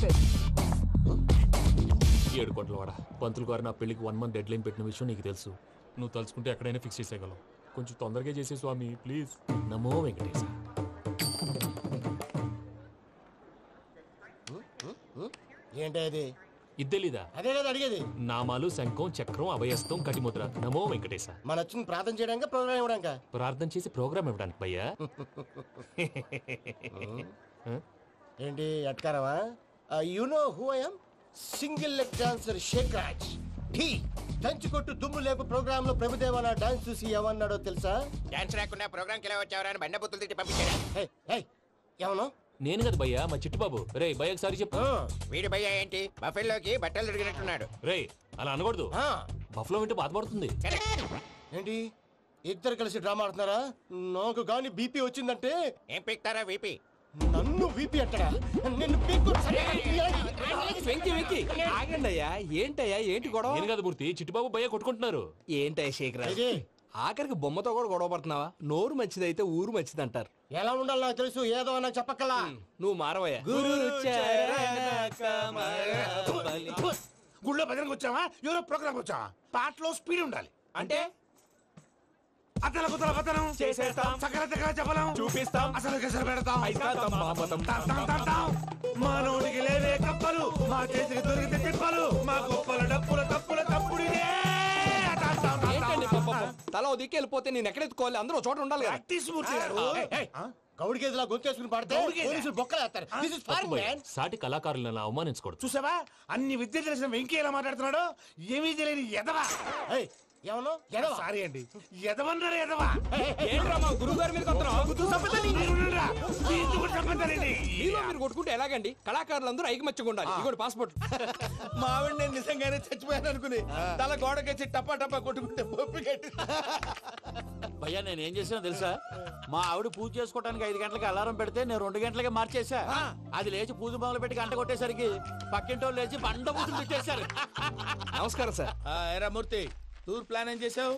accepted. 7 కోట్ల వాడ పంతులు గారు నా పెళ్లికి 1 month డెడ్ లైన్ పెట్టిన విషయం నీకు తెలుసు. నువ్వు తలుచుకుంటే ఎక్కడైనా ఫిక్స్ చేసేయగలవు. కొంచెం తొందరగా చేసే స్వామి ప్లీజ్. నమో వెంకటేశ. ఏంటి అది? ఇద్దెలీదా? అదే కదా అడిగేది. నామాలు శంఖం చక్రం అభయస్తం కటిముద్ర. నమో వెంకటేశ. మన వచ్చింది ప్రార్థన చేయడానికి ప్రోగ్రామ్ ఇవ్వడానికి. ప్రార్థన చేసి ప్రోగ్రామ్ ఇవ్వడానికి భయ్యా. ఏంటి అట్కారమా? You know who I am? Single leg dancer Shaik Raj. Dhee దంచి కొట్టు దుమ్ము లేపు ప్రోగ్రామ్ లో ప్రభుదేవ నా డాన్స్ చూసి ఏమన్నాడో తెలుసా? డాన్స్ రాకుండా ప్రోగ్రామ్ కి ఎలా వచ్చావరా అని బండ బుద్ధులు తిట్టి పంపించాడు. ఏమన్నా? నేను కదా భయ్యా, మా చిట్టుబాబు. రే భయ్య ఒకసారి చెప్పు. వీడి భయ్య ఏంటి బఫెల్లోకి బట్టలు తిరిగినట్టున్నాడు. రే అలా అనకూడదు. బఫ్లో వింటే బాధపడుతుంది. ఏంటి ఇద్దరు కలిసి డ్రామా ఆడుతున్నారా? నాకు గాని బీపీ వచ్చిందంటే ఏం పీక్తారా వీపీ? నన్ను వీపీ అట్టడా? నిన్ను పీక్కు. వెంకీ వెంకీ ఆగండి అయ్యా. ఏంటయ్యా ఏంటి గొడవ? నేను కదా మూర్తి, చిట్టుబాబు భయ్య కొట్టుకుంటున్నారు. ఏంటయ్యా శేఖర్ ఆఖరికి బొమ్మతో కూడా గొడవ పడుతున్నావా? నోరు మంచిదైతే ఊరు మంచిది అంటారు. ఎలా ఉండాలి నాకు తెలుసు, ఏదో నాకు చెప్పక్కలా. నువ్వు మారవయ్యా. గుళ్ళో భజనకు వచ్చావా? ఎవరో ప్రోగ్రామ్ వచ్చావా? పాటలో స్పీడ్ ఉండాలి. అంటే అతల కుతల పతనం చేసేస్తాం, సకల దగ్గర చెప్పలేం, చూపిస్తాం, అసలు గసలు పెడతాం, అయిస్తాం. మానవుడికి లేవే కప్పలు, మా చేతికి దొరికితే తిప్పలు, మా గొప్పల డప్పుల తప్పుల తప్పుడిదే. ఏంటండి పాపం? తల ఓ దిక్కు వెళ్ళిపోతే నేను ఎక్కడెత్తుకోవాలి? అందరూ చోట ఉండాలి కదా. ప్రాక్టీస్ మూర్తి గారు. గౌడి గేదెలా గొంతేసుకుని పాడితే పోలీసులు బొక్కలేస్తారు. This is foreign, man. సాటి కళాకారులను అవమానించకూడదు. చూసావా అన్ని విద్య తెలిసిన వెంకీ ఎలా మాట్లాడుతున్నాడు? ఏమీ తెలియని ఎదవా. ఏమన్నా ఎదవా? సారీ అండి, ఎదవన్నారు ఎదవా. ఏంట్రా మా గురువు గారి మీద మీరు కొట్టుకుంటే ఎలాగండి? కళాకారులందరూ ఐకమత్యంగా ఉండాలి. ఇదిగోటి పాస్పోర్ట్. మా ఆవిడ నేను నిజంగానే చచ్చిపోయాను అనుకుని తల గోడకొచ్చి టపా టపా కొట్టుకుంటే పొప్పి కట్టి. భయ్యా నేనేం చేసినా తెలుసా? మా ఆవిడ పూజ చేసుకోవడానికి 5 గంటలకి అలారం పెడితే నేను 2 గంటలకే మార్చేసా. అది లేచి పూజ మొదలు పెట్టి గంట కొట్టేసరికి పక్కింటోళ్ళు లేచి బండ పూజలు పెట్టేశారు. నమస్కారం సార్. ఏరా మూర్తి, టూర్ ప్లాన్ ఏం చేసావు?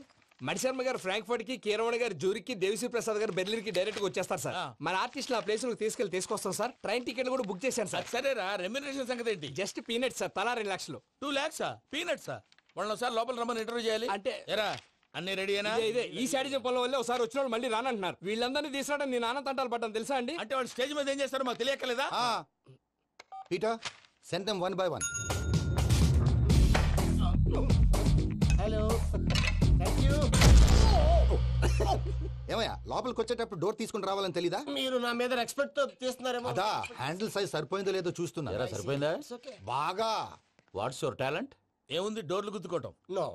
మణిశర్మ గారు ఫ్రాంక్ఫర్ట్ కి, కీరవాణి గారు జూరిక్ కి, దేవిశ్రీ ప్రసాద్ గారు బెర్లిన్ కి డైరెక్ట్ గా వచ్చేస్తారు సార్. మన ఆర్టిస్ట్ ఆ ప్లేస్ తీసుకొస్తాం సార్. ట్రైన్ టికెట్ కూడా బుక్ చేశాను సార్. సరేరా, రెమ్యూనరేషన్ సంగతి ఏంటి? జస్ట్ పీనట్స్ సార్, తలా 2 లక్షలు. 2 lakhs పీనట్సా? వాళ్ళని ఒకసారి లోపల రమ్మని ఇంటర్వ్యూ చేయాలి. అంటే ఎరా అన్ని రెడీ అయినా? ఇదే ఈ శాడిజం పొలం వల్లే ఒకసారి వచ్చిన వాళ్ళు మళ్ళీ రానంటున్నారు. వీళ్ళందరినీ తీసుకురావడం నేను నాన్న తంటాలు పడ్డాను తెలుసా అండి? అంటే వాళ్ళు స్టేజ్ మీద ఏం చేస్తారో మాకు తెలియక్కలేదా? Peter, send them one by one. Hello, thank you. ఏమయ్యా లోపలికి వచ్చేటప్పుడు డోర్ తీసుకుని రావాలని తెలీదా? మీరు నా మీద ఎక్స్పెక్ట్ తో తీస్తున్నారేమో. అదా హ్యాండిల్ సైజ్ సరిపోయిందో లేదో చూస్తున్నా. సరిపోయిందా? బాగా. What's your talent? ఏముంది డోర్లు గుద్దుకోవటం? No,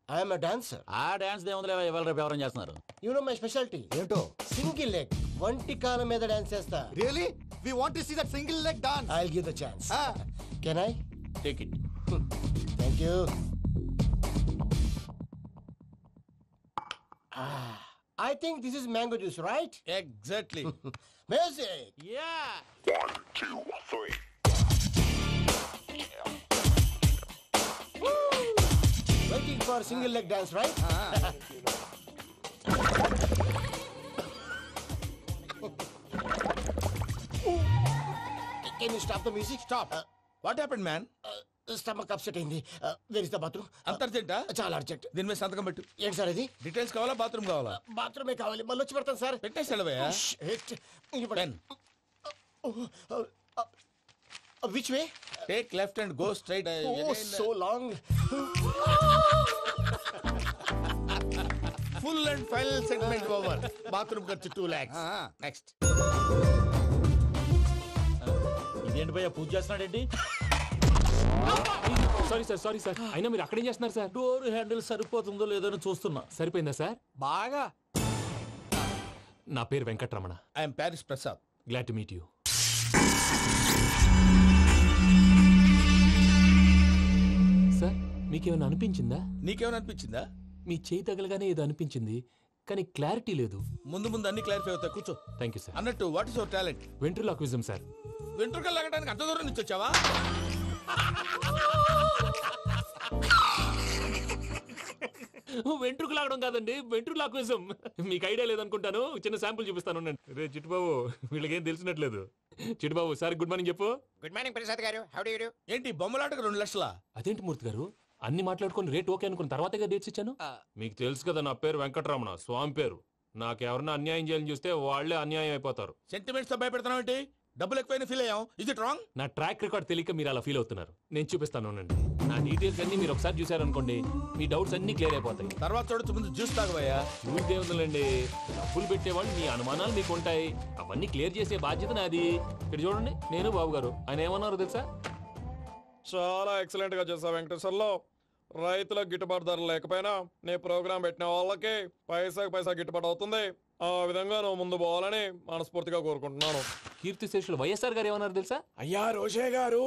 I'm a dancer. ఆ డాన్స్ దేవుందిలే, ఇవాళ రేపు ఎవరైనా చేస్తున్నారు. యు నో మై స్పెషాలిటీ ఏంటో? సింగిల్ లెగ్, వంటి కాలం మీద డాన్స్ చేస్తా. Really we want to see that single leg dance. I will give the chance. Can I? Take it. Thank you. I think this is mango juice, right? Exactly. Music. Yeah. 1, 2, 3. Waiting for single leg dance, right? Can you stop the music? Stop. What happened, man? Stomach upset అయింది. Where is the bathroom? అంత అర్జెంటా? చాలా urgent. దీని మీద సంతకం పెట్టు. ఏంటి sir ఇది? Details కావాలా, బాత్రూమ్ కావాలా? బాత్రూమే కావాలి, మళ్ళీ వచ్చి పెడతాను సార్. పెట్టేసాడవయ్యా. Pen. Which way? Take left and go straight. Oh, so long. Full and final segment over. Bathroom ఖర్చు 2 lakhs. నెక్స్ట్. ఇదేంటి భయ్యా పూజ చేస్తున్నాడేంటి? Sorry sir. అయినా మీరు అక్కడేం చేస్తున్నారు సార్? డోర్ హ్యాండిల్ సరిపోతుందో లేదో చూస్తున్నా. సరిపోయిందా సార్? బాగా. నా పేరు Venkataramana. I'm Paris Prasad. Glad to meet you. Sir మీకేమైనా అనిపించిందా? నీకేమైనా అనిపించిందా? మీ చేయి తగలగానే ఏదో అనిపించింది, కానీ క్లారిటీ లేదు. ముందు అన్ని క్లారిఫై అవుతాయి, కూర్చో. Thank you sir. అన్నట్టు what is your talent? Ventriloquism sir. వెంట్రుకలు లాగడానికి అంత దూరం నుంచి వచ్చావా? వెంట్రుకు లాగడం కాదండి, వెంట్రులాక్విజం. మీకు ఐడియా లేదనుకుంటాను, చిన్న శాంపుల్ చూపిస్తాను. రే చిట్టుబాబు, వీళ్ళకేం తెలిసినట్లేదు. చిట్టుబాబు సార్ గుడ్ మార్నింగ్ చెప్పు. Good morning Prasad garu, how do you do? ఏంటి బొమ్మలాటకు 2 లక్షలా? అదేంటి మూర్తి గారు, అన్ని మాట్లాడుకొని రేట్ ఓకే అనుకున్న తర్వాతగా డేట్స్ ఇచ్చాను. మీకు తెలుసు కదా నా పేరు వెంకటరమణ, స్వామి పేరు. నాకెవరన్నా అన్యాయం చేయాలని చూస్తే వాళ్ళే అన్యాయం అయిపోతారు. సెంటిమెంట్స్ తో భయపెడతావు ఏంటి? డబ్బులు ఎక్కువైనా ఫీల్ అయ్యాం. Is it wrong? నా ట్రాక్ రికార్డ్ తెలియక మీరు అలా ఫీల్ అవుతున్నారు. నేను చూపిస్తాను ఉండండి. నా డీటెయిల్స్ అన్ని మీరు ఒకసారి చూసారనుకోండి, మీ డౌట్స్ అన్ని క్లియర్ అయిపోతాయి. తర్వాత చూడొచ్చు, ముందు జ్యూస్ తాగబోయా. చూసి దేవుందండి, డబ్బులు పెట్టేవాళ్ళు మీ అనుమానాలు మీకు ఉంటాయి. అవన్నీ క్లియర్ చేసే బాధ్యత నాది. ఇక్కడ చూడండి, నేను బాబు గారు. ఆయన ఏమన్నారు తెలుసా? చాలా ఎక్సలెంట్ గా చేశావు వెంకటేశ్వర్లో. రైతులకు గిట్టుబాటు ధర లేకపోయినా నీ ప్రోగ్రాం పెట్టిన వాళ్ళకి పైసాకి పైసా గిట్టుబాటు అవుతుంది. ఆ విధంగా నువ్వు ముందు పోవాలని మనస్ఫూర్తిగా కోరుకుంటున్నాను. కీర్తి శేషులు వైఎస్ఆర్ గారు ఏమన్నారు తెలుసా? అయ్యా రోషే గారు,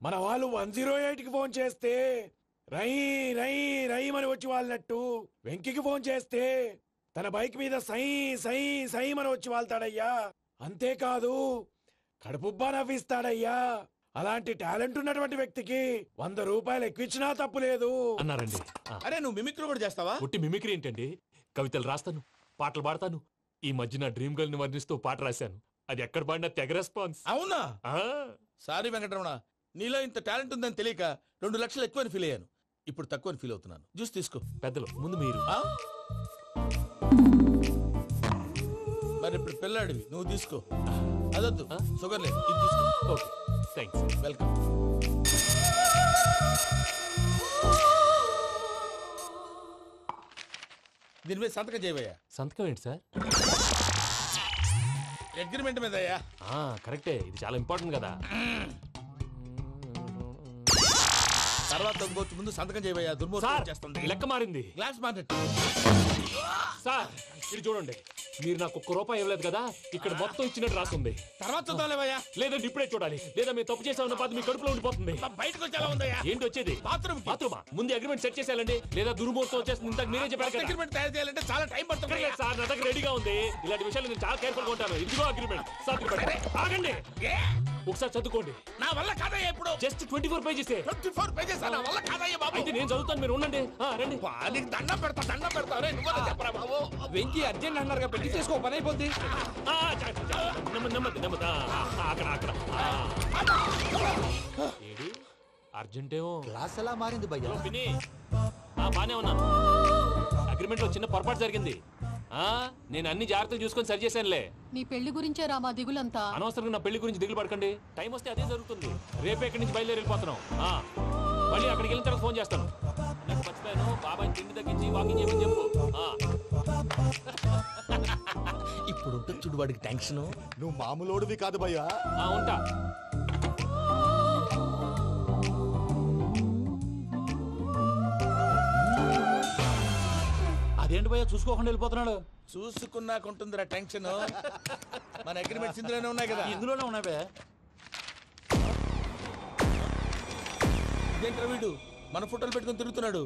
మన వాళ్ళు 108కి ఫోన్ చేస్తే రై రై రై అని వచ్చి వాళ్ళనట్టు, వెంకికి ఫోన్ చేస్తే తన బైక్ మీద సై సై సై అని వచ్చి వాళ్తాడయ్యా. అంతేకాదు కడుపుబ్బా నవ్విస్తాడయ్యా. అలాంటి టాలెంట్ ఉన్నటువంటి వ్యక్తికి 100 రూపాయలు ఎక్కువచ్చినా తప్పు లేదు అన్నారండి. అరే నువ్వు మిమిక్రీ కూడా చేస్తావా? ఒట్టి మిమిక్రీ ఏంటండి, కవితలు రాస్తాను, పాటలు పాడతాను. ఈ మధ్య నా డ్రీమ్ గర్ల్ ని వర్ణిస్తూ పాట రాశాను. అది ఎక్కడ పాడినా తెగ రెస్పాన్స్. అవునా? సారీ వెంకటరమణ, నీలో ఇంత టాలెంట్ ఉందని తెలియక 2 లక్షలు ఎక్కువని ఫీల్ అయ్యాను. ఇప్పుడు తక్కువని ఫీల్ అవుతున్నాను. జ్యూస్ తీసుకో. పెద్దలు ముందు మీరు. మరి ఇప్పుడు పిల్లాడివి, నువ్వు తీసుకో. అదొద్దు, షుగర్ లేదు, ఇది తీసుకో. Okay, thanks. వెల్కమ్. దీని మీద సంతకం చేయవయ్యా. సంతకం ఏంటి సార్? అగ్రిమెంట్ మీద అయ్యా. కరెక్టే, ఇది చాలా ఇంపార్టెంట్ కదా. తర్వాత ఇంకొచ్చి ముందు సంతకం చేయవయ్యా. దుర్మోహం చేస్తుంది. లెక్క మారింది. గ్లాస్ మార్కెట్ సార్ ఇది చూడండి, మీరు నాకు 1 రూపాయి ఇవ్వలేదు కదా, ఇక్కడ మొత్తం ఇచ్చినట్టు రాస్తుంది. తర్వాత చూద్దాంలేవయ్యా. లేదంటే ఇప్పుడే చూడాలి, లేదా మీరు తప్పు చేసామన్న బాధ మీ కడుపులో ఉండిపోతుంది. బయటకు వచ్చేలా ఉందయ్యా. ఏంటి వచ్చేది? బాత్రూమా? ముందు అగ్రిమెంట్ సెట్ చేసేయాలండి, లేదా దుర్మూర్తం వచ్చేస్తుంది. ఇంతకు మీరే చెప్పారు కదా. అగ్రిమెంట్ తయారు చేయాలంటే చాలా టైం పడుతుంది సార్. నా దగ్గర రెడీగా ఉంది. ఇలాంటి విషయాలు నేను చాలా కేర్ఫుల్ గా ఉంటాను. ఇదిగో అగ్రిమెంట్. ఆగండి, ఒకసారి చదువుకోండి. నా వల్ల కాదయ్యా. ఇప్పుడు జస్ట్ 24 పేజెస్. 24 పేజెస్ నా వల్ల కాదయ్యా బాబు. అయితే నేను చదువుతాను, మీరు ఉండండి. రండి. నీకు దండం పెడతా. నువ్వు చెప్పరా బాబు. వెంకీ అర్జెంట్ అన్నారుగా, పెళ్లి చేసుకో, పని అయిపోద్ది. నెమ్మది. అక్కడ ఏడి అర్జెంటేమో. క్లాస్ ఎలా మారింది భయ్యా? పిన్ని, బానే ఉన్నాను. అగ్రిమెంట్ లో చిన్న పొరపాటు జరిగింది. నేను అన్ని జాగ్రత్తలు చూసుకొని సరి చేశానులే. నీ పెళ్లి గురించే రామా దిగులంతా. అనవసరంగా నా పెళ్లి గురించి దిగులు పడకండి. టైం వస్తే అదే జరుగుతుంది. రేపే ఇక్కడి నుంచి బయలుదేరి వెళ్ళిపోతున్నాం. మళ్ళీ అక్కడికి వెళ్ళిన తర్వాత ఫోన్ చేస్తాను. నాకు మర్చిపోయాను, బాబాయ్ తిండి తగ్గించి వాకింగ్ చేయమని చెప్పు. ఇప్పుడు ఉంటుంది చూడు వాడికి టెన్షన్. నువ్వు మామూలోడివి కాదు భయ్యా. ఉంటా. అదేంటి భయ్యా చూసుకోకుండా వెళ్ళిపోతున్నాడు? చూసుకున్నాకుంటుందిరా టెన్షన్. మన అగ్రిమెంట్స్ ఇందులోనే ఉన్నాయి కదా. ఇందులోనే ఉన్నాయి భయ్యా. ఇదేంట్రా వీడు మన ఫోటోలు పెట్టుకుని తిరుగుతున్నాడు.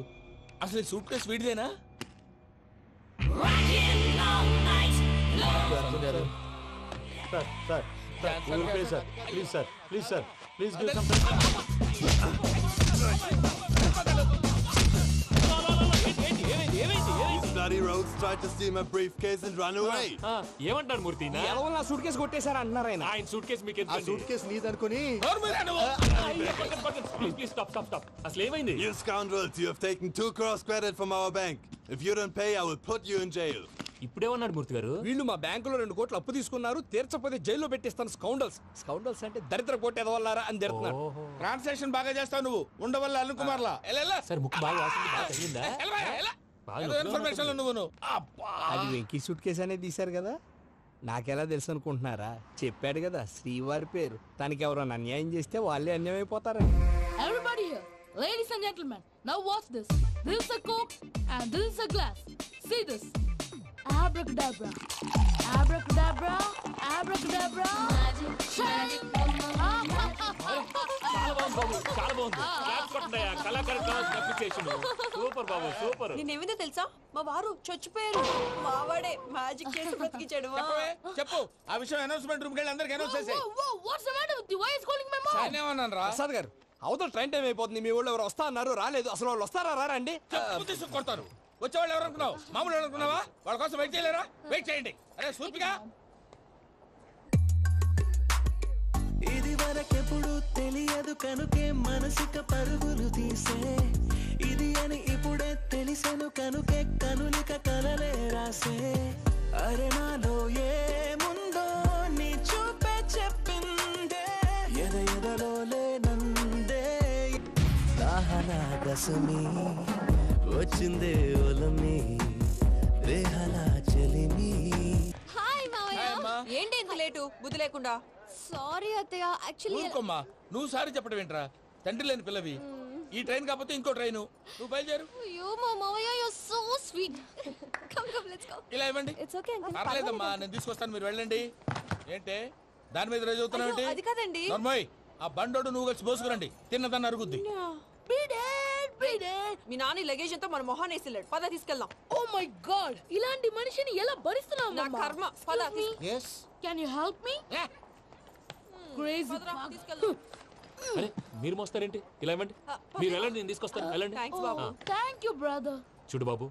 అసలు సూట్ కేసు వీడిదేనా? Bloody rogues tried to steal my briefcase and run away. ఏమంటారు మూర్తి? ఎవరు నా సూట్ కేసు కొట్టేశారు అంటున్నారు ఆయన. ఆయన సూట్ కేసు మీకు ఆ సూట్ కేసు నీదనుకుని. Please stop. అసలు ఏమైంది? You scoundrels, you have taken 2 crores credit from our bank. If you don't pay, I will put you in jail. ఇప్పుడేమన్నాడు మూర్తి గారు? వీళ్ళు మా బ్యాంకులో 2 కోట్లు అప్పు తీసుకున్నారు, తీర్చపోతే జైల్లో పెట్టిస్తాను. స్కౌండల్స్ అంటే దరిద్ర కొట్టేదవల్లారా అని తిడుతున్నారు. ట్రాన్సాక్షన్ బాగా చేస్తావు నువ్వు. ఉండవల్ల అల్లు కుమార్లా. సార్ ముక్కు బాగా వాసింది, బాగా తగిలిందా? ఇన్ఫర్మేషన్ నువ్వు. అది వెంకీ సూట్ కేసు అనేది తీశారు కదా, నాకెలా తెలుసు అనుకుంటున్నారా? చెప్పాడు కదా శ్రీవారి పేరు. తనకి ఎవరైనా అన్యాయం చేస్తే వాళ్ళే అన్యాయం అయిపోతారని. Everybody here, ladies and gentlemen, now watch this. This is a coke and this is a glass. See this. Abracadabra. Abracadabra. Abracadabra. Magic. చాలా బాగుంది. క్లాప్స్ కొట్టండి. కళాకారు అప్రిసియేషన్. సూపర్ బాబు, సూపర్. నేనేమిందో తెలుసా, మా వారు చచ్చిపోయారు. మావాడే మ్యాజిక్ చేసి బ్రతికించాడు. చెప్పు ఆ విషయం. అనౌన్స్మెంట్ రూమ్ కెళ్ళి అందరికి అనౌన్స్ చేసేయ్. What's the matter with you? Why is calling my mom? నేనేమన్నాను రా? ప్రసాద్ గారు, అవతల ట్రైన్ టైం అయిపోతుంది. మీ ఊళ్ళో ఎవరు వస్తా అన్నారు, రాలేదు. అసలు వాళ్ళు వస్తారా రారా అండి? తీసుకు కొడతారు. వచ్చేవాళ్ళు ఎవరు అనుకున్నావు? మామూలు అనుకున్నావా? వాళ్ళ కోసం వెయిట్ చేయలేరా? వెయిట్ చేయండి. అరే సూపిగా వరకెప్పుడు తెలియదు కనుకే మనసిక పరుగులు తీసే ఇది అని ఇప్పుడే తెలిసెను కనుకే కనులిక కలలే రాసే అరే నాలో ఏముందో నీ చూపే చెప్పిందే ఎదలో లేనందే దాహనా దశమి వచ్చిందే ఒలమి రేహలా చెలిమి. హాయ్ మావయ్య. ఏంటి ఇంత లేటు బుద్ధి లేకుండా? సారీ అత్తయ్య, యాక్చువల్లీ ఊరుకోమ్మా, నువ్వు సారీ చెప్పడం ఏంట్రా? తండ్రి లేని పిల్లవి. ఈ ట్రైన్ కాకపోతే ఇంకో ట్రైన్, నువ్వు బయలుదేరు. అయ్యో మా మావయ్య, you are so sweet. Come come let's go. ఇలా ఇవ్వండి. It's okay uncle. పర్లేదమ్మా, నేను తీసుకొస్తాను, మీరు వెళ్ళండి. ఏంటే దాని మీద రోజు అవుతున్నావు? అది కాదండి. నర్మోయ్, ఆ బండోడు నువ్వు కలిసి పోసుకురండి, తిన్నదాన్ని అరుగుద్ది. మీ నాని లగేజ్ అంతా మన మొహాన్ని వేసిల్లాడు. పద తీసుకెళ్దాం. ఓ మై గాడ్, ఇలాంటి మనిషిని ఎలా భరిస్తున్నావు? నా కర్మ. పద yes can you help me? Crazy. తీసుకెళ్దాం. అరే మీరు మోస్తారేంటి? ఇలా ఇవ్వండి, మీరు వెళ్ళండి, నేను తీసుకొస్తాను. వెళ్ళండి. Thanks Babu. Thank you brother. చూడు బాబు,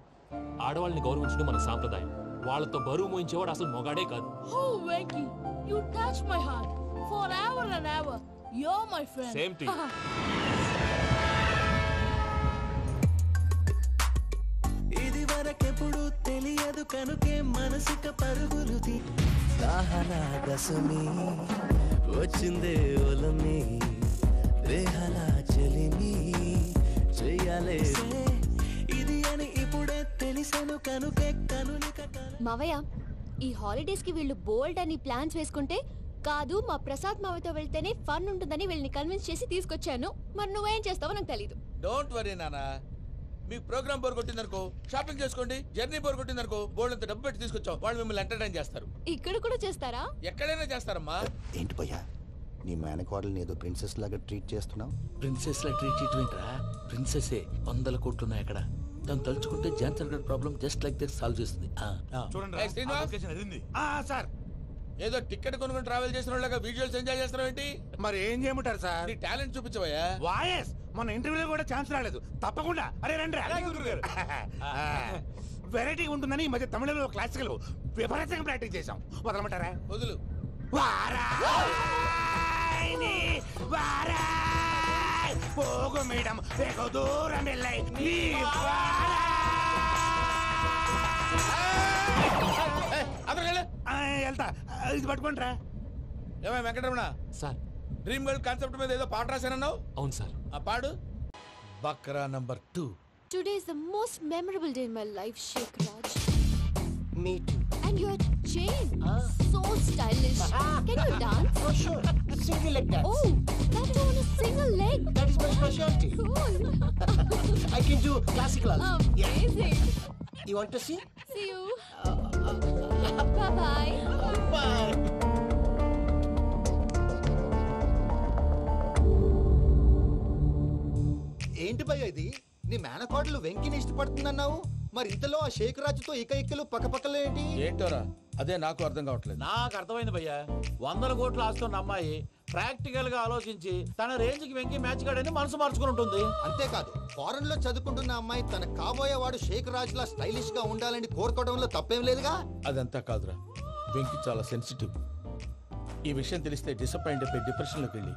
ఆడవాళ్ళని గౌరవించడం మన సాంప్రదాయం. వాళ్ళతో బరువు మోయించేవాడు అసలు మొగాడే కాదు. Oh Venky, you touch my heart forever and ever. You are my friend. Same to you. ఇది వరకెప్పుడు తెలియదు కనుకే మనసిక పరుగులు దాహనా దశమి వచ్చిందే ఒలమి రేహలా చెలిమి చెయ్యాలే ఇది అని ఇప్పుడే తెలిసెను కనుకే కనులిక మావయ్య, ఈ హాలిడేస్ కి వీళ్ళు బోల్డ్ అని ప్లాన్స్ వేసుకుంటే కాదు మా ప్రసాద్ మావయ్యతో వెళ్తేనే ఫన్ ఉంటుందని వీళ్ళని కన్విన్స్ చేసి తీసుకొచ్చాను. మరి నువ్వేం చేస్తావో నాకు తెలీదు. డోంట్ వరీ నానా, మీకు ప్రోగ్రామ్ బోర్ కొట్టిందనుకో షాపింగ్ చేసుకోండి, జర్నీ బోర్ కొట్టిందనుకో బోర్డు అంత డబ్బు పెట్టి తీసుకొచ్చాం, వాళ్ళు మిమ్మల్ని ఎంటర్టైన్ చేస్తారు. ఇక్కడ కూడా చేస్తారా? ఎక్కడైనా చేస్తారమ్మా. ఏంటి భయ్యా, నీ మేనకోడల్ని ఏదో ప్రిన్సెస్ లాగా ట్రీట్ చేస్తున్నావు? ప్రిన్సెస్ లా ట్రీట్ చేయటమేంట్రా? ప్రిన్సెస్ 100 కోట్లు ఉన్నాయి అక్కడ. తను తలుచుకుంటే జాన్సన్ గడ్ problem just like this solve చేస్తుంది. చూడండి సార్, ఏదో టికెట్ కొనుక్కొని ట్రావెల్ చేసిన వాళ్ళగా విజువల్స్ ఎంజాయ్ చేస్తున్నావు ఏంటి? మరి ఏం చేయమంటారు సార్? నీ టాలెంట్ చూపించవయ్యా. వాయస్ మన ఇంటర్వ్యూలో కూడా ఛాన్స్ రాలేదు. తప్పకుండా అరే రండి. వెరైటీ ఉంటుందని ఈ మధ్య తమిళలో క్లాసికల్ విపరీతంగా ప్రాక్టీస్ చేసాం. వదలమంటారా? వదులు. పోగు మేడం వెగు దూరం వెళ్ళాయి. వెళ్తా, ఇది పట్టుకుంటారా? ఏమై Venkataramana sir, dream girl concept మీద ఏదో పాట రాశానన్నావు. అవును సార్. ఆ పాడు. Bakra number 2. Today is the most memorable day in my life, Sheikh Raj. me too. And your chain, so stylish. Can you dance? Oh sure, single leg dance. Oh, that is on a single leg. That is my specialty. Cool. I can do classical also. Amazing. You want to see? See you. Bye-bye. Bye. ఏంటి భయ్యా ఇది? నీ మేనకోడలు వెంకిని ఇష్టపడుతుందన్నావు, మరి ఇంతలో ఆ షేక్ రాజుతో ఇక్కలు పక్కపక్కలో ఏంటి? ఏంటోరా, అదే నాకు అర్థం కావట్లేదు. నాకు అర్థమైంది భయ్యా, 100 కోట్లు ఆస్తున్న అమ్మాయి ప్రాక్టికల్ గా ఆలోచించి తన రేంజ్ కి వెంకి మ్యాచ్ కాడని మనసు మార్చుకుని ఉంటుంది. అంతేకాదు, ఫారెన్ లో చదువుకుంటున్న అమ్మాయి తన కాబోయేవాడు షేక్ రాజ్ లా స్టైలిష్ గా ఉండాలని కోరుకోవడంలో తప్పేం లేదుగా. అదంతా కాదురా, వెంకి చాలా సెన్సిటివ్. ఈ విషయం తెలిస్తే డిసప్పాయింట్ అయిపోయి డిప్రెషన్ లోకి వెళ్ళి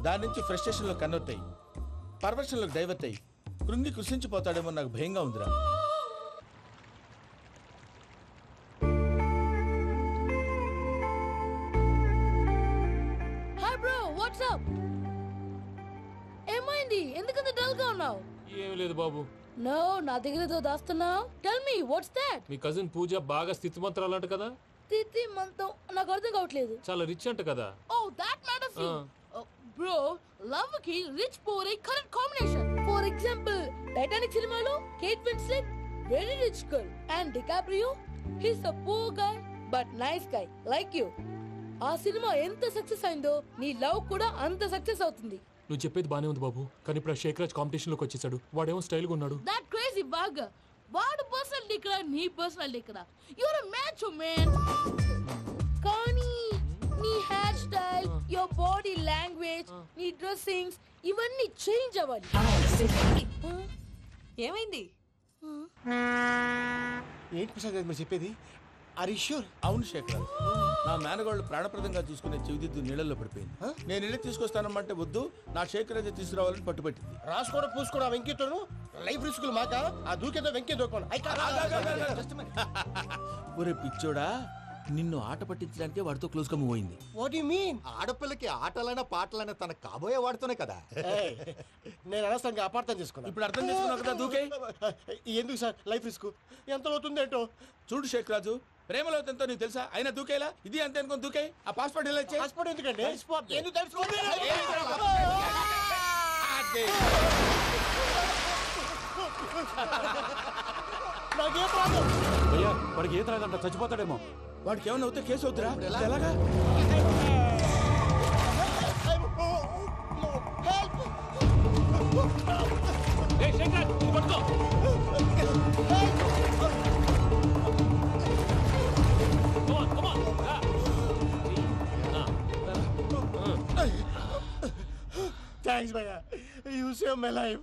దాని నుంచి ఫ్రస్ట్రేషన్ లో కన్వర్ట్ అయ్యి పర్వర్షన్ లోకి డైవర్ట్ అయ్యి కృంగి కృషించిపోతాడేమో నాకు భయంగా ఉందిరా. Hi bro, what's up? ఏమైంది? ఎందుకంత డల్ గా ఉన్నావు? ఏమీ లేదు బాబు. నో, నా దగ్గర ఏదో దాస్తున్నావు. Tell me what's that? మీ కజిన్ పూజ బాగా స్థితిమంతరాలు అంట కదా? తిత్తి మంతం నాకు అర్థం కావట్లేదు. చాలా రిచ్ అంట కదా? Oh that matters you. Bro, love కి rich poor a correct combination. For example, Titanic సినిమాలో Kate Winslet very rich girl and DiCaprio he's a poor guy but nice guy like you. ఆ సినిమా ఎంత success అయిందో నీ love కూడా అంత success అవుతుంది. నువ్వు చెప్పేది బానే ఉంది బాబు, కానీ ఇప్పుడు షేక్ రాజ్ కాంపిటీషన్ లోకి వచ్చేసాడు. వాడేమో స్టైల్ గా ఉన్నాడు. దట్ క్రేజీ బాగ్. వాడు పర్సనల్ ఇక్కడ, నీ పర్సనల్ ఇక్కడ. You're a match man. కానీ నీ hair style, your body language, నీ డ్రెస్సింగ్స్ ఇవన్నీ చేంజ్ అవ్వాలి. ఏమైంది? ఏంటి ప్రసాద్ మీరు చెప్పేది? అవును శేఖర్, నా మేనగాళ్ళు ప్రాణప్రదంగా చూసుకునే చెవిదిద్దు నీళ్ళల్లో పడిపోయింది. నేను వెళ్ళి తీసుకొస్తానమ్మంటే వద్దు, నా శేఖర్ అయితే తీసుకురావాలని పట్టుబట్టింది. రాసుకోవడం పూసుకోవడం వెంకీతోను లైఫ్ రిస్కులు మాక ఆ దూకేదో వెంకీ దూకోను. ఒరే పిచ్చోడా, నిన్ను ఆట పట్టించడానికి వాడితో క్లోజ్ గా మూవ్ అయింది. What you mean? ఆడపిల్లకి ఆటలైనా పాటలైనా తన కాబోయే వాడుతూనే కదా. నేను అనవసరంగా అపార్థం చేసుకున్నా. ఇప్పుడు అర్థం చేసుకున్నావు కదా, దూకే. ఎందుకు సార్ లైఫ్ రిస్క్ ఎంత అవుతుంది ఏంటో? చూడు శేఖ్ రాజు, ప్రేమలో ఎంతో నీకు తెలుసా? అయినా దూకేలా ఇది అంతే అనుకుని దూకే. ఆ పాస్పోర్ట్ ఎలా ఇచ్చే? పాస్పోర్ట్ ఎందుకండి? ఎందుకు తెలుసుకోండి? నాకేం ప్రాబ్లం? భయ్యా, వాడికి ఈత రాదంట, చచ్చిపోతాడేమో. వాడికి ఏమైనా అవుతే కేసు అవుతురా? ఎలాగా? థ్యాంక్స్ భయ్యా, యు సేవ్ మై లైఫ్.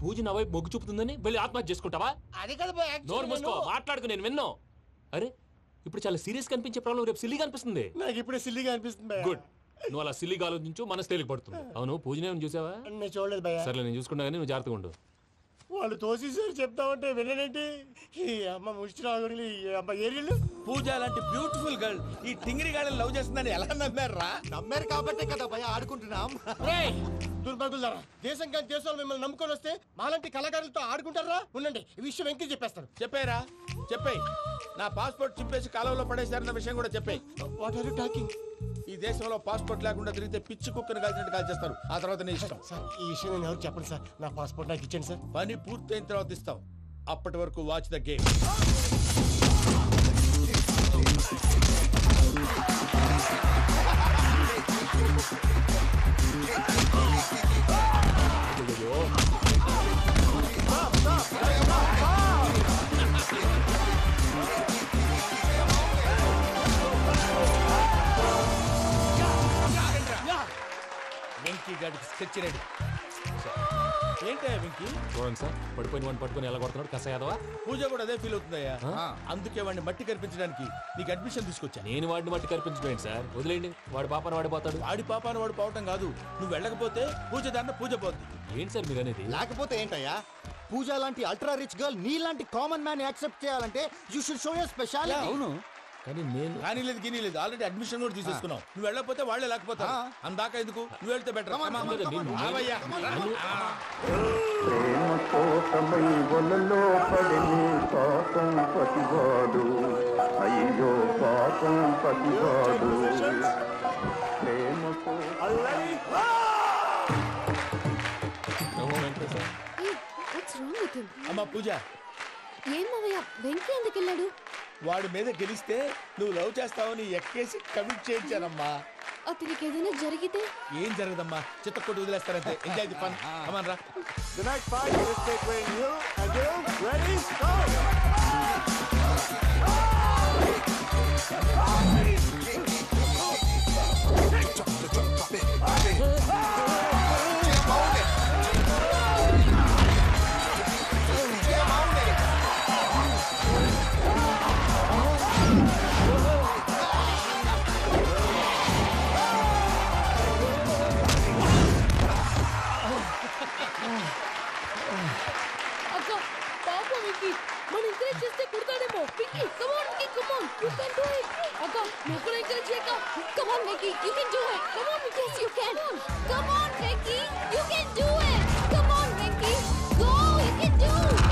పూజ నా వైపు మొగ్గు చూపుతుందని వెళ్ళి ఆత్మహత్య చేసుకుంటావా? అది కదా భయ్యా. నోరు మూసుకో, మాట్లాడుకు, నేను విన్నాను. అరే ఇప్పుడు చాలా సీరియస్ కనిపించే ప్రాబ్లం రేపు సిల్లీగా అనిపిస్తుంది. నాకు ఇప్పుడే సిల్లీగా అనిపిస్తుంది భయ్యా. గుడ్, నువ్వు అలా సిల్లీగా ఆలోచించు, మనసు తేలిక పడుతుంది. అవును, పూజనే చూసావా? నేను చూడలేదు భయ్యా. సరే నేను చూసుకున్నా కానీ నువ్వు జాగ్రత్తగా ఉండు. వాళ్ళు తోసేసారు చెప్తామంటే విననేంటి? ఈ అమ్మ ముష్టి రాగుడి అమ్మ ఏరియలు. పూజ లాంటి బ్యూటిఫుల్ గర్ల్ ఈ టింగిరి గాడిని లవ్ చేస్తుందని ఎలా నమ్మారా? నమ్మారు కాబట్టే కదా భయ ఆడుకుంటున్నాం. దుర్భగులారా, దేశం కానీ దేశంలో మిమ్మల్ని నమ్ముకొని వస్తే మాలాంటి కళాకారులతో ఆడుకుంటారా? ఉండండి, ఈ విషయం వెంకీ చెప్పేస్తాను. చెప్పారా? చెప్పేయ్. నా పాస్పోర్ట్ చింపేసి కాలువలో పడేశారన్న విషయం కూడా చెప్పేయ్. What are you talking? ఈ దేశంలో పాస్పోర్ట్ లేకుండా తిరిగితే పిచ్చి కుక్కను కాల్చినట్టు కాల్చేస్తారు. ఆ తర్వాత నీ ఇష్టం. సార్ ఈ విషయం నేను ఎవరు చెప్పండి సార్. నా పాస్పోర్ట్ నాకు ఇచ్చండి సార్. పని పూర్తయిన తర్వాత ఇస్తాం. అప్పటి వరకు వాచ్ ద గేమ్. వెంకీ గాడికి స్కెచ్ రెడీ. ఏంటయ్యా వెంకీ? చూడండి సార్, పడిపోయిన వాడిని పట్టుకొని ఎలా కొడుతున్నాడు కస యాదవా. పూజ కూడా అదే ఫీల్ అవుతుందయ్యా. అందుకే వాడిని మట్టి కనిపించడానికి నీకు అడ్మిషన్ తీసుకొచ్చా. నేను వాడిని మట్టి కనిపించడం సార్, వదిలేండి. వాడి పాపను వాడిపోతాడు. వాడి పాపాను వాడు పోవటం కాదు, నువ్వు వెళ్ళకపోతే పూజ దాన్న పూజ పోద్ది. ఏంటి సార్ మీరు అనేది? లేకపోతే ఏంటయ్యా? పూజ లాంటి అల్ట్రా రిచ్ గర్ల్ నీ లాంటి కామన్ మ్యాన్ యాక్సెప్ట్ చేయాలంటే you should show your speciality. అవును, కానీ నేను కానీ లేదు గిని లేదు, ఆల్రెడీ అడ్మిషన్ కూడా తీసేసుకున్నావు. నువ్వు వెళ్ళకపోతే వాళ్ళే లేకపోతే అందాక ఎందుకు? నువ్వు వెళ్తే బెటర్. అయ్యో పాపం పతివాడు ప్రేమతో అమ్మా పూజ, ఏం మావయ్య, వెంకీ ఎందుకు వెళ్ళాడు? వాడి మీద గెలిస్తే నువ్వు లవ్ చేస్తావని ఎక్కేసి కమిట్ చేయించానమ్మా. అతనికి ఏదైనా జరిగితే? ఏం జరగదమ్మా, చిత్తకొట్టు వదిలేస్తారంటే. Enjoy the fun. కమాన్ రా. The night fight is between you and you. Ready? Go! అక్క పాప వెంకీ, మన ఎంకరేజ్ చేస్తే కుడతాడేమో. Venky come on Venky, come on, you can do it. అక్క నువ్వు కూడా ఎంకరేజ్ చేయక. Come on Venki, you can do it. Come on, yes you can. Come on Venki, you can do it. Come on Venki, go, you can do it.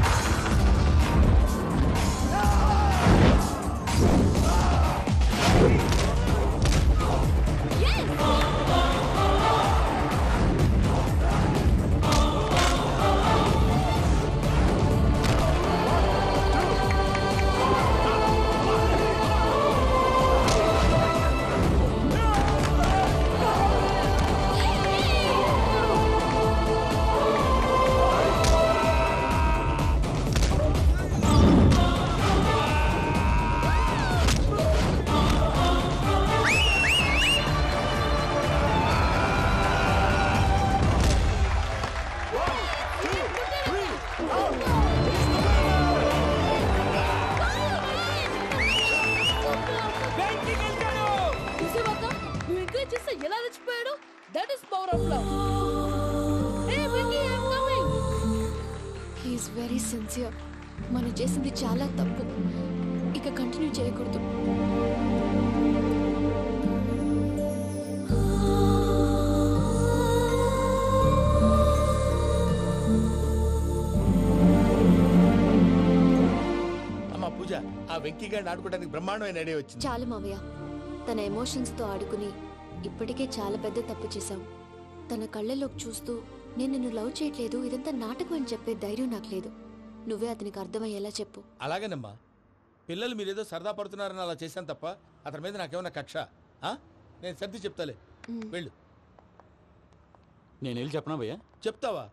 Yes. Sincere. మనం చేసింది చాలా తప్పు. ఇక continue చేయకూడదు. అమ్మా పూజ, ఆ వెంకీ గారిని ఆడుకోవడానికి బ్రహ్మాండమైన ఐడియా వచ్చింది. చాలు మావయ్య, తన ఎమోషన్స్తో ఆడుకుని ఇప్పటికే చాలా పెద్ద తప్పు చేశాం. తన కళ్ళలోకి చూస్తూ నేను నిన్ను లవ్ చేయట్లేదు, ఇదంతా నాటకం అని చెప్పే ధైర్యం నాకు లేదు. నువ్వే అతనికి అర్థమయ్యేలా చెప్పు. అలాగేనమ్మా, పిల్లలు మీరేదో సరదా పడుతున్నారని అలా చేశాను తప్ప అతని మీద నాకేమన్నా కక్ష? నేను సర్ది చెప్తాలే, వెళ్ళు. నేను వెళ్ళి చెప్పనా భయ్యా? చెప్తావా?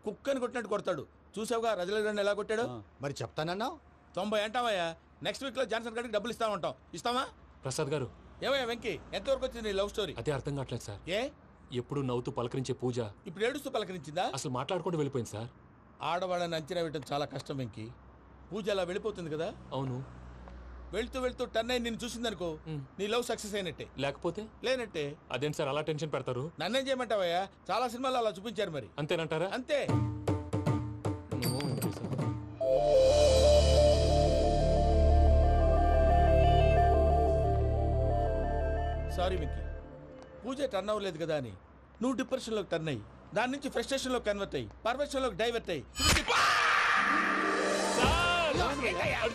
కుక్కని కొట్టినట్టు కొడతాడు. చూసావుగా రజలగడ్డని ఎలా కొట్టాడు? మరి చెప్తానన్నావు. 90 అంటావయ్యా. నెక్స్ట్ వీక్ లో జాన్సన్ గారికి డబ్బులు ఇస్తామంటాం. ఇస్తావా? ప్రసాద్ గారు, ఏమయ్యా వెంకీ, ఎంతవరకు వచ్చింది నీ లవ్ స్టోరీ? అదే అర్థం కావట్లేదు సార్. ఏ ఎప్పుడు నవ్వుతూ పలకరించే పూజ ఇప్పుడు ఏడుస్తూ పలకరించిందా? అసలు మాట్లాడుకుంటూ వెళ్ళిపోయింది సార్. ఆడవాళ్ళని అంచనా వేయడం చాలా కష్టం వెంకీ. పూజ అలా వెళ్ళిపోతుంది కదా. అవును. వెళ్తూ వెళ్తూ టర్న్ అయి నిన్ను చూసిందనుకో, నీ లవ్ సక్సెస్ అయినట్టే. లేకపోతే లేనట్టే. అదేం సార్ అలా టెన్షన్ పెడతారు? నన్నేం చేయమంటావయ్యా? చాలా సినిమాలు అలా చూపించారు. మరి అంతేనంటారా? అంతే. సారీ మిక్కీ, పూజ టర్న్ అవ్వలేదు కదా అని నువ్వు డిప్రెషన్ లోకి టర్న్ అయ్యి దాని నుంచి ఫ్రస్ట్రేషన్ లో కన్వర్ట్ అయ్యి పర్వర్షన్ లోకి డైవర్ట్ అయ్యి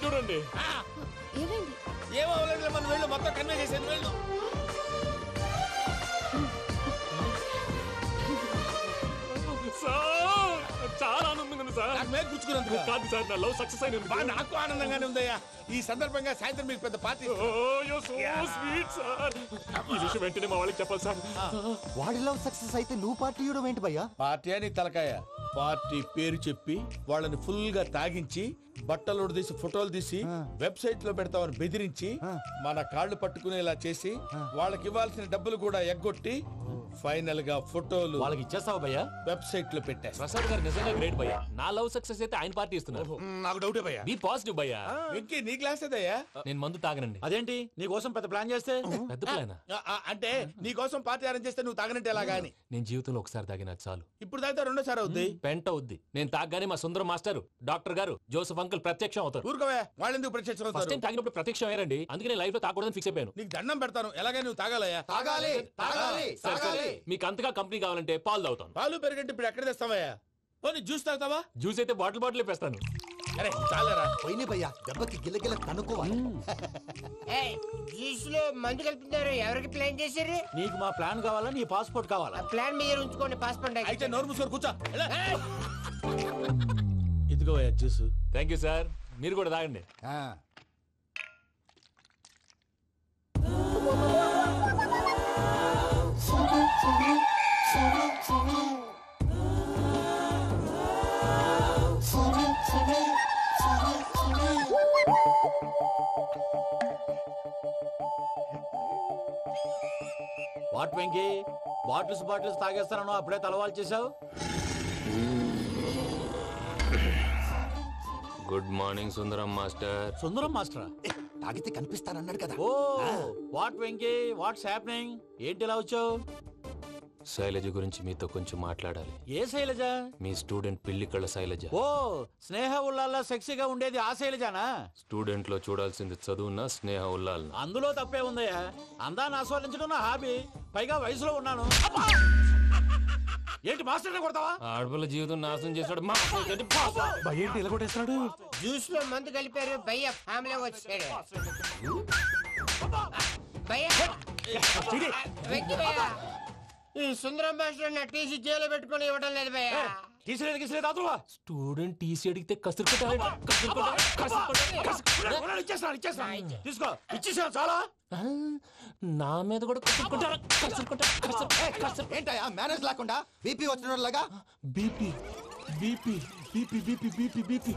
చూడండి. ఏమో మనం వెళ్ళు, మొత్తం కన్వే చేసేది. వెళ్ళు. చాలా ఆనందంగా ఉంది సార్. నాకు మేలు కూర్చుకున్నందుకు కాదు సార్, నా లవ్ సక్సెస్ అయినందుకు. నాకు ఆనందంగానే ఉందయ్యా. ఈ సందర్భంగా సాయంత్రం మీకు పెద్ద పార్టీ. ఈ విషయం వెంటనే మా వాళ్ళకి చెప్పాలి సార్. వాడి లవ్ సక్సెస్ అయితే నువ్వు పార్టీ ఇవ్వడం ఏంటి భయ్యా? పార్టీ అని తలకాయ. పార్టీ పేరు చెప్పి వాళ్ళని ఫుల్ గా తాగించి బట్టలు తీసి ఫోటోలు తీసి వెబ్సైట్ లో పెడతామని బెదిరించి మన కాళ్ళు పట్టుకునేలా చేసి వాళ్ళకి ఇవ్వాల్సిన డబ్బులు కూడా ఎగ్గొట్టి ఫైనల్ గా ఫోటోలు వాళ్ళకి ఇచ్చేస్తావా భయ్యా? వెబ్సైట్ లో పెట్టా. ప్రసాద్ గారు నిజంగా గ్రేట్ భయ్యా. నా లవ్ సక్సెస్ అయితే ఆయన పార్టీ ఇస్తున్నారు. నాకు డౌటే భయ్యా. బీ పాజిటివ్ భయ్యా. వెంకీ నీ గ్లాస్ ఏదయ్యా? నేను మందు తాగనండి. అదేంటి నీ కోసం పెద్ద ప్లాన్ చేస్తే? పెద్ద ప్లాన్ అంటే నీ కోసం పార్టీ అరేంజ్ చేస్తే నువ్వు తాగనంటే ఎలాగా అని. నేను జీవితంలో ఒకసారి తాగినా చాలు. ఇప్పుడు తాగితే రెండోసారి అవుద్ది. పెంట అవుద్ది. నేను తాగగానే మా సుందరం మాస్టర్, డాక్టర్ గారు, జోసెఫ్ అంకుల్ ప్రత్యక్షం అవుతారు. ఊరుకోవే, వాళ్ళు ఎందుకు ప్రత్యక్షం ఫస్ట్ అవుతారు? టైం తాగినప్పుడు ప్రత్యక్షం అయ్యారండి. అందుకే నేను లైఫ్ లో తాగకూడదని ఫిక్స్ అయిపోయాను. నీకు దండం పెడతాను, ఎలాగే నువ్వు తాగాలయ్యా. తాగాలి తాగాలి సరే సరే, మీకు అంతగా కంపెనీ కావాలంటే పాలు తాగుతాను. పాలు పెరిగంటే ఇప్పుడు ఎక్కడ తెస్తావయ్యా? పోనీ జ్యూస్ తాగుతావా? జ్యూస్ అయితే బాటిల్ బాటిల్ వేస్తాను. అరే చాలరా పోయిన భయ్యా, దెబ్బకి గిల్లగిల్ల కనుక్కోవాలి. జ్యూస్ లో మందు కలుపుతున్నారు. ఎవరికి ప్లాన్ చేశారు? నీకు మా ప్లాన్ కావాలా, నీ పాస్పోర్ట్ కావాలా? ప్లాన్ మీరు ఉంచుకోండి, పాస్పోర్ట్ అయితే నోరు మూసుకొని కూర్చో. ఇదిగో జ్యూస్. Thank you sir. మీరు కూడా తాగండి. వాట్ వెంకీ, బాటిల్స్ తాగేస్తానో అప్పుడే తలవాలు చేసావు. Good morning Sundaram master. Sundaram మాస్టరా? తాగితే కనిపిస్తానన్నాడు కదా. Oh what Venky, what's happening? ఏంటి ఇలా వచ్చావు? శైలజ గురించి మీతో కొంచెం మాట్లాడాలి. ఏ శైలజ? మీ స్టూడెంట్ పిల్లి కళ్ళ శైలజ. ఓ స్నేహ ఉల్లాల్లో సెక్సీగా ఉండేది ఆ శైలజానా? స్టూడెంట్ లో చూడాల్సింది చదువునా స్నేహ ఉల్లాల్? అందులో తప్పే ఉందయ్యా. అందాన్ని ఆస్వాదించడం నా హాబీ. పైగా వయసులో ఉన్నాను. ఏంటి మాస్టర్ కొడతావా? ఆడపిల్ల జీవితం నాశనం చేశాడు. ఏంటి ఇలా కొట్టేస్తున్నాడు? జ్యూస్ లో మందు కలిపారు. భయ్య ఫ్యామిలీ వచ్చాడు. ఈ సుందరం మాస్టర్ నా టీసీ జైలు పెట్టుకుని ఇవ్వడం లేదు భయ్య. స్టూడెంట్ టీసీ అడిగితే తీసుకో, ఇచ్చేసాను చాలా. నా మీద కూడా ఏంటయ్యా మేనేజ్ లేకుండా బీపీ వచ్చినలాగా? BP BP BP BP BP BP.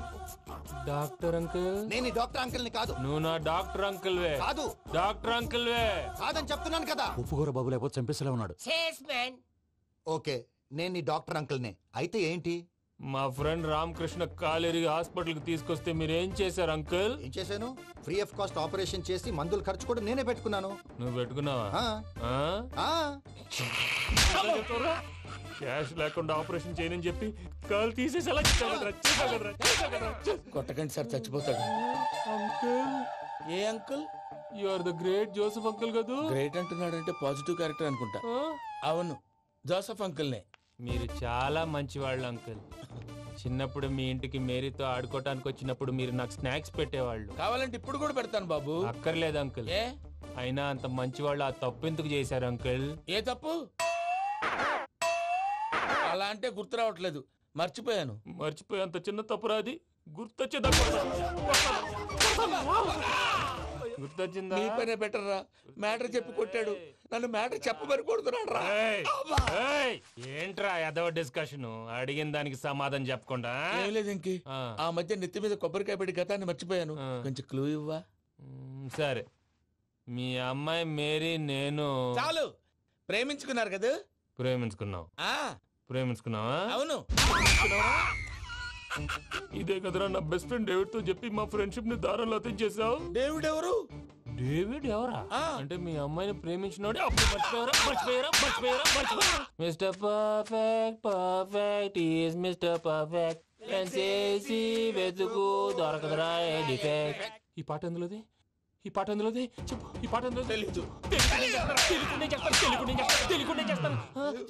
Doctor uncle, నేను డాక్టర్ అంకుల్ ని కాదు. నువ్వు నా డాక్టర్ అంకుల్ వే. కాదు డాక్టర్ అంకుల్ వే. కాదని చెప్తున్నాను కదా. ఉప్పుకూర బాబు లేకపోతే చంపేసేలా ఉన్నాడు. ఓకే, నేను నీ డాక్టర్ అంకుల్ నే. అయితే ఏంటి? మా ఫ్రెండ్ రామకృష్ణ కాలేరి హాస్పిటల్ కి తీసుకొస్తే మీరేం చేశారు అంకుల్? ఏం చేశాను? ఫ్రీ ఆఫ్ కాస్ట్ ఆపరేషన్ చేసి మందుల ఖర్చు కూడా నేనే పెట్టుకున్నాను. నువ్వు పెట్టుకున్నావా? క్యాష్ లేకుండా ఆపరేషన్ చేయనని చెప్పి కాలు తీసేసి అలా కొట్టకండి సార్, చచ్చిపోతాడు. అంకుల్, ఏ uncle? You are the great Joseph uncle కదా. గ్రేట్ అంటున్నాడంటే పాజిటివ్ క్యారెక్టర్ అనుకుంటా. అవును, జోసెఫ్ అంకుల్నే. మీరు చాలా మంచివాళ్ళు అంకుల్. చిన్నప్పుడు మీ ఇంటికి మేరీతో ఆడుకోవటానికి వచ్చినప్పుడు మీరు నాకు స్నాక్స్ పెట్టేవాళ్ళు. కావాలంటే ఇప్పుడు కూడా పెడతాను బాబు. అక్కర్లేదు అంకుల్. అయినా అంత మంచివాళ్ళు ఆ తప్పు ఎందుకు చేశారు అంకుల్? ఏ తప్పు? అలా అంటే గుర్తు రావట్లేదు, మర్చిపోయాను. మర్చిపోయి అంత చిన్న తప్పురా అది? గుర్తొచ్చిందా? గుర్తొచ్చిందా? నీ పనే బెటర్ రా. మ్యాటర్ చెప్పి కొట్టాడు, నన్ను మ్యాటర్ చెప్పమని కొడుతున్నాడు రా. ఏంట్రా ఎదవ డిస్కషన్? అడిగిన దానికి సమాధానం చెప్పకుండా. ఏం లేదు ఇంకి, ఆ మధ్య నెత్తి మీద కొబ్బరికాయ పెట్టి గతాన్ని మర్చిపోయాను. కొంచెం క్లూ ఇవ్వా? సరే, మీ అమ్మాయి మేరీ నేను చాలు. ప్రేమించుకున్నారు కదా? ప్రేమించుకున్నావు. ప్రేమించుకున్నావా? అవును. ఇదే కదరా నా బెస్ట్ ఫ్రెండ్ డేవిడ్ తో చెప్పి మా ఫ్రెండ్షిప్ ని దారంలో తెంచేసావు. డేవిడ్ ఎవరు? డేవిడ్ ఎవరా? అంటే మీ అమ్మాయిని ప్రేమించినోడే. Mister perfect, perfect is mister perfect. చేసి వెతుకు దొరకదురా డిఫెక్ట్. ఈ పాట ఎందులోది? ఈ పాట ఎందులోది? చెప్పు. ఈ పాట ఎందులో? తెలీదు.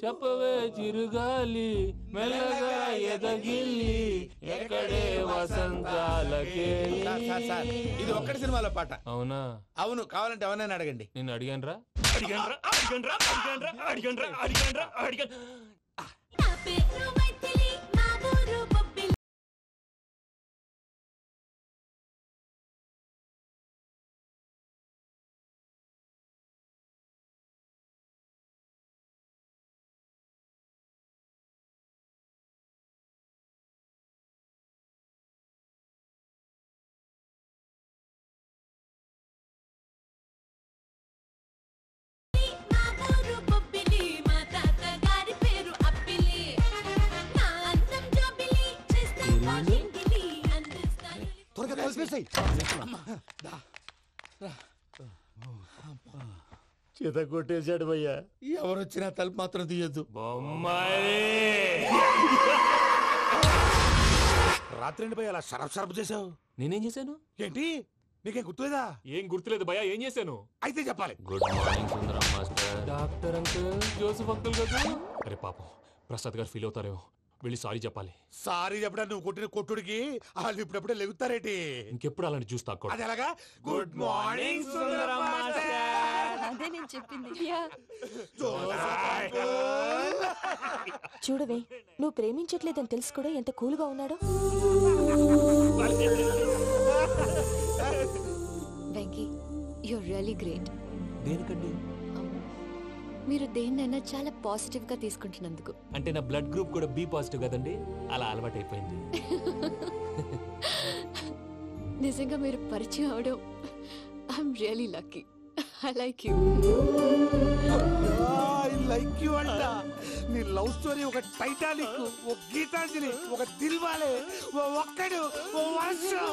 చెప్పవే చిరుగాలి మెల్లగా ఎదగిల్లి ఎక్కడే వసంతాలకే. ఇది ఒక్కటి సినిమాలో పాట. అవునా? అవును. కావాలంటే ఎవరైనా అడగండి. నేను అడిగాను రా. చేత కొట్టేశాడు భయ్యా. ఎవరొచ్చినా తలుపు మాత్రం తీయద్దు. రాత్రి భయ అలా షరఫ్ చేసావు. నేనేం చేశాను? ఏంటి నీకేం గుర్తులేదా? ఏం గుర్తులేదు భయ్యా. ఏం చేశాను? అయితే చెప్పాలి. Good morning Sundaram master. Doctor uncle, Joseph uncle కదా. అరే పాపం, ప్రసాద్ గారు ఫీల్ అవుతారేమో. వెళ్ళి సారీ చెప్పాలి. సారీ చెప్పడానికి నువ్వు కొట్టిన కొట్టుడికి వాళ్ళు ఇప్పుడప్పుడే లెగుతారేటి? ఇంకెప్పుడు అలాంటి జ్యూస్ తాక్కూడదు. అది ఎలాగా? Good morning Sundaram master. అదే నేను చెప్పింది. చూడవే, నువ్వు ప్రేమించట్లేదని తెలుసు కూడా ఎంత కూల్గా ఉన్నాడో. Venky, you're really great. దేనికండి? మీరు దేన్నైనా చాలా పాజిటివ్ గా తీసుకుంటున్నందుకు. అంటే నా బ్లడ్ గ్రూప్ కూడా బి పాజిటివ్ కదండి, అలా అలవాటు అయిపోయింది. నిజంగా మీరు పరిచయం అవడం I'm really lucky. I like you. I like you అంట. నీ లవ్ స్టోరీ ఒక టైటానిక్, ఒక గీతాంజలి, ఒక దిల్వాలే, ఓ ఒక్కడు, ఓ వర్షం.